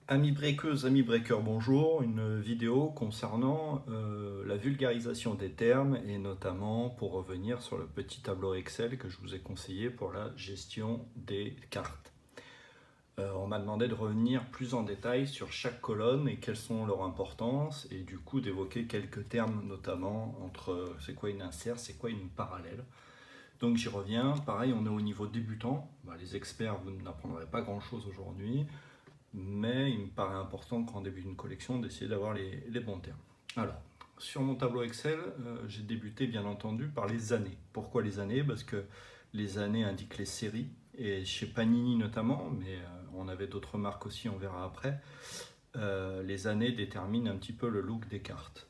Amis breakeuses, amis breakers, bonjour. Une vidéo concernant la vulgarisation des termes et notamment pour revenir sur le petit tableau Excel que je vous ai conseillé pour la gestion des cartes. On m'a demandé de revenir plus en détail sur chaque colonne et quelles sont leurs importances et du coup d'évoquer quelques termes notamment entre c'est quoi une insert, c'est quoi une parallèle. Donc j'y reviens, pareil on est au niveau débutant, les experts vous n'apprendrez pas grand chose aujourd'hui, mais il me paraît important qu'en début d'une collection, d'essayer d'avoir les bons termes. Alors, sur mon tableau Excel, j'ai débuté bien entendu par les années. Pourquoi les années? Parce que les années indiquent les séries, et chez Panini notamment, mais on avait d'autres marques aussi, on verra après, les années déterminent un petit peu le look des cartes.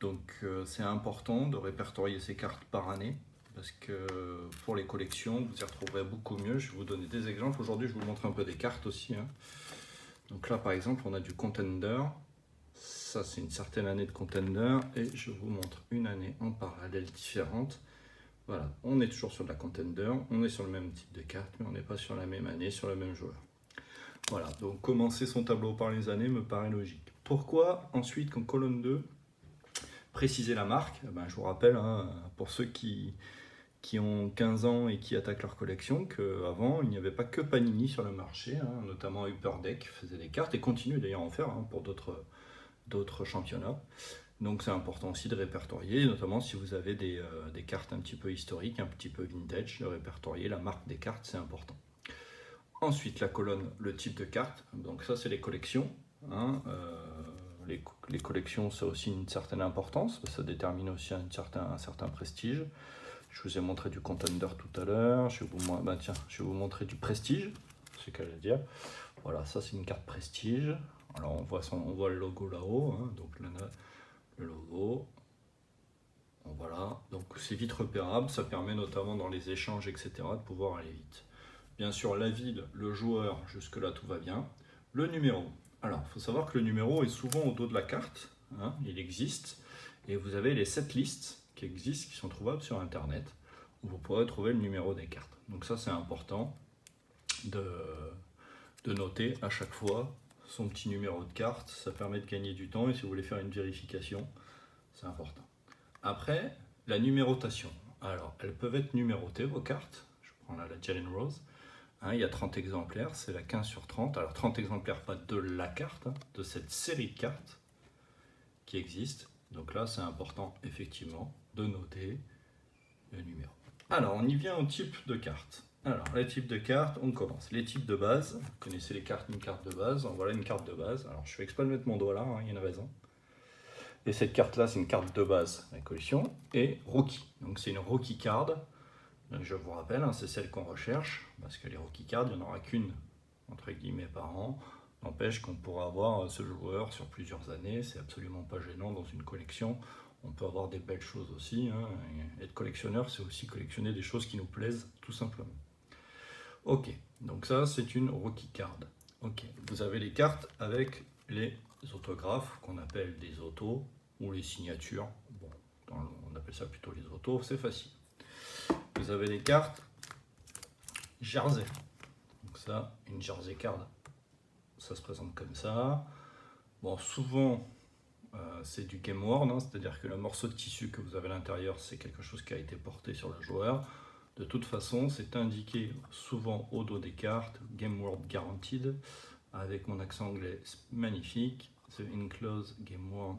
Donc c'est important de répertorier ces cartes par année, parce que pour les collections, vous y retrouverez beaucoup mieux. Je vais vous donner des exemples. Aujourd'hui, je vous montre un peu des cartes aussi, hein. Donc là, par exemple, on a du Contender. Ça, c'est une certaine année de Contender. Et je vous montre une année en parallèle différente. Voilà, on est toujours sur de la Contender. On est sur le même type de carte, mais on n'est pas sur la même année, sur le même joueur. Voilà, donc commencer son tableau par les années me paraît logique. Pourquoi ensuite, qu'en colonne 2, préciser la marque? Je vous rappelle, hein, pour ceux qui ont 15 ans et qui attaquent leur collection, qu'avant, il n'y avait pas que Panini sur le marché, hein, notamment Upper Deck faisait des cartes et continue d'ailleurs à en faire, hein, pour d'autres championnats. Donc c'est important aussi de répertorier, notamment si vous avez des cartes un petit peu historiques, un petit peu vintage, de répertorier la marque des cartes, c'est important. Ensuite, la colonne, le type de carte, donc ça c'est les collections, hein, les collections, ça a aussi une certaine importance, ça détermine aussi un certain prestige. Je vous ai montré du Contender tout à l'heure. Je vais vous montrer du Prestige, c'est ce qu'elle allait dire. Voilà, ça c'est une carte Prestige. Alors on voit le logo là-haut, hein, donc là, le logo. Bon, voilà, donc c'est vite repérable. Ça permet notamment dans les échanges, etc., de pouvoir aller vite. Bien sûr, la ville, le joueur, jusque-là tout va bien. Le numéro. Alors, il faut savoir que le numéro est souvent au dos de la carte, hein, il existe. Et vous avez les 7 listes qui existent, qui sont trouvables sur Internet, où vous pourrez trouver le numéro des cartes. Donc ça, c'est important de, de noter à chaque fois son petit numéro de carte. Ça permet de gagner du temps et si vous voulez faire une vérification, c'est important. Après, la numérotation. Alors, elles peuvent être numérotées, vos cartes. Je prends là la Jalen Rose. Hein, il y a 30 exemplaires, c'est la 15 sur 30. Alors 30 exemplaires, pas de la carte, hein, de cette série de cartes qui existe. Donc là, c'est important, effectivement, de noter le numéro. Alors, on y vient au type de carte. Alors, les types de cartes, on commence. Les types de base, vous connaissez les cartes, une carte de base. Voilà une carte de base. Alors, je fais exprès de mettre mon doigt là, hein, il y a une raison. Et cette carte-là, c'est une carte de base, la collection, et rookie. Donc, c'est une rookie card. Donc, je vous rappelle, hein, c'est celle qu'on recherche, parce que les rookie cards, il n'y en aura qu'une, entre guillemets, par an. N'empêche qu'on pourra avoir ce joueur sur plusieurs années, c'est absolument pas gênant dans une collection. On peut avoir des belles choses aussi, hein. Être collectionneur, c'est aussi collectionner des choses qui nous plaisent, tout simplement. Ok, donc ça, c'est une rookie card. Ok, vous avez les cartes avec les autographes, qu'on appelle des autos, ou les signatures. Bon, on appelle ça plutôt les autos, c'est facile. Vous avez les cartes jersey. Donc ça, une jersey card, ça se présente comme ça. Bon, souvent, c'est du game worn, hein, c'est-à-dire que le morceau de tissu que vous avez à l'intérieur, c'est quelque chose qui a été porté sur le joueur. De toute façon, c'est indiqué souvent au dos des cartes, Game Worn Guaranteed, avec mon accent anglais magnifique, The Enclosed Game Worn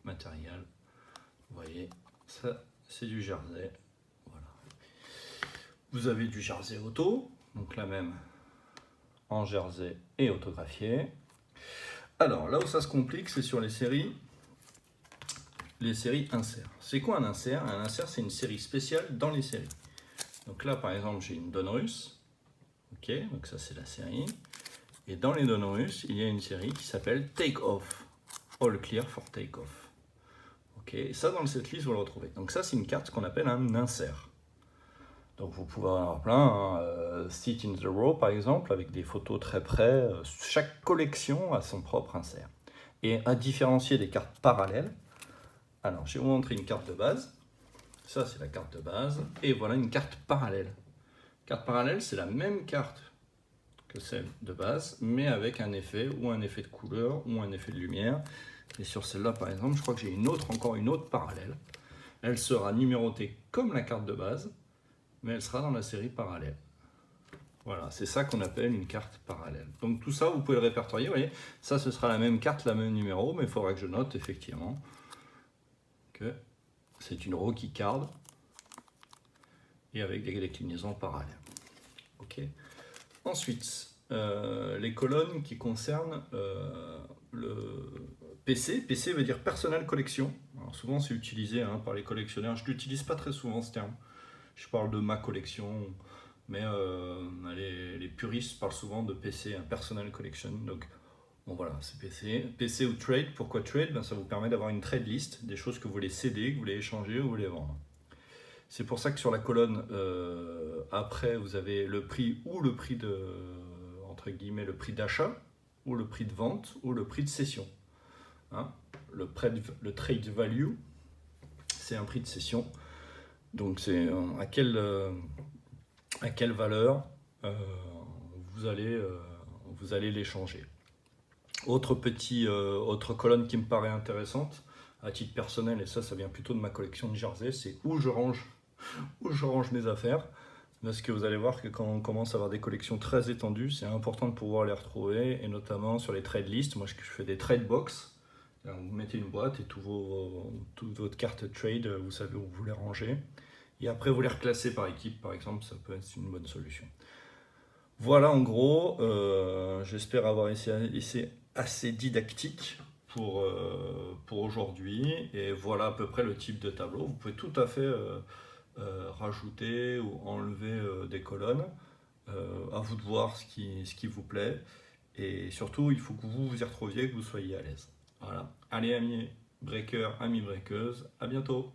Material. Vous voyez, ça, c'est du jersey. Voilà. Vous avez du jersey auto, donc la même en jersey et autographié. Alors, là où ça se complique, c'est sur les séries insert. C'est quoi un insert? Un insert, c'est une série spéciale dans les séries. Donc là, par exemple, j'ai une Donruss. Ok, donc ça, c'est la série. Et dans les Donruss, il y a une série qui s'appelle Take Off. All Clear for Take Off. Ok, et ça, dans cette liste, vous le retrouvez. Donc ça, c'est une carte qu'on appelle un insert. Donc vous pouvez en avoir plein, hein. Sit in the Row, par exemple, avec des photos très près. Chaque collection a son propre insert. Et à différencier des cartes parallèles, alors, je vais vous montrer une carte de base. Ça, c'est la carte de base. Et voilà une carte parallèle. Carte parallèle, c'est la même carte que celle de base, mais avec un effet, ou un effet de couleur, ou un effet de lumière. Et sur celle-là, par exemple, je crois que j'ai encore une autre parallèle. Elle sera numérotée comme la carte de base, mais elle sera dans la série parallèle. Voilà, c'est ça qu'on appelle une carte parallèle. Donc tout ça, vous pouvez le répertorier, vous voyez, ça ce sera la même carte, la même numéro, mais il faudra que je note effectivement que c'est une Rocky Card et avec des déclinaisons parallèles. Ok. Ensuite, les colonnes qui concernent le PC. PC veut dire Personal Collection. Alors souvent c'est utilisé par les collectionneurs. Je ne l'utilise pas très souvent ce terme. Je parle de ma collection, mais les puristes parlent souvent de PC, Personal Collection. Donc bon voilà, c'est PC. PC ou Trade. Pourquoi Trade? Ça vous permet d'avoir une trade list, des choses que vous voulez céder, que vous voulez échanger ou vous voulez vendre. C'est pour ça que sur la colonne, après, vous avez le prix ou le prix de, entre guillemets, le prix d'achat, ou le prix de vente, ou le prix de cession. Le trade value, c'est un prix de cession. Donc c'est à quelle valeur vous allez l'échanger. Autre colonne qui me paraît intéressante, à titre personnel, et ça vient plutôt de ma collection de Jersey, c'est où je range mes affaires. Parce que vous allez voir que quand on commence à avoir des collections très étendues, c'est important de pouvoir les retrouver, et notamment sur les trade lists. Moi, je fais des trade box. Vous mettez une boîte et toutes votre cartes trade, vous savez où vous les rangez. Et après, vous les reclassez par équipe, par exemple, ça peut être une bonne solution. Voilà, en gros, j'espère avoir essayé assez didactique pour aujourd'hui. Et voilà à peu près le type de tableau. Vous pouvez tout à fait rajouter ou enlever des colonnes. À vous de voir ce qui vous plaît. Et surtout, il faut que vous y retrouviez, que vous soyez à l'aise. Voilà. Allez, amis breakers, amis breakeuses, à bientôt.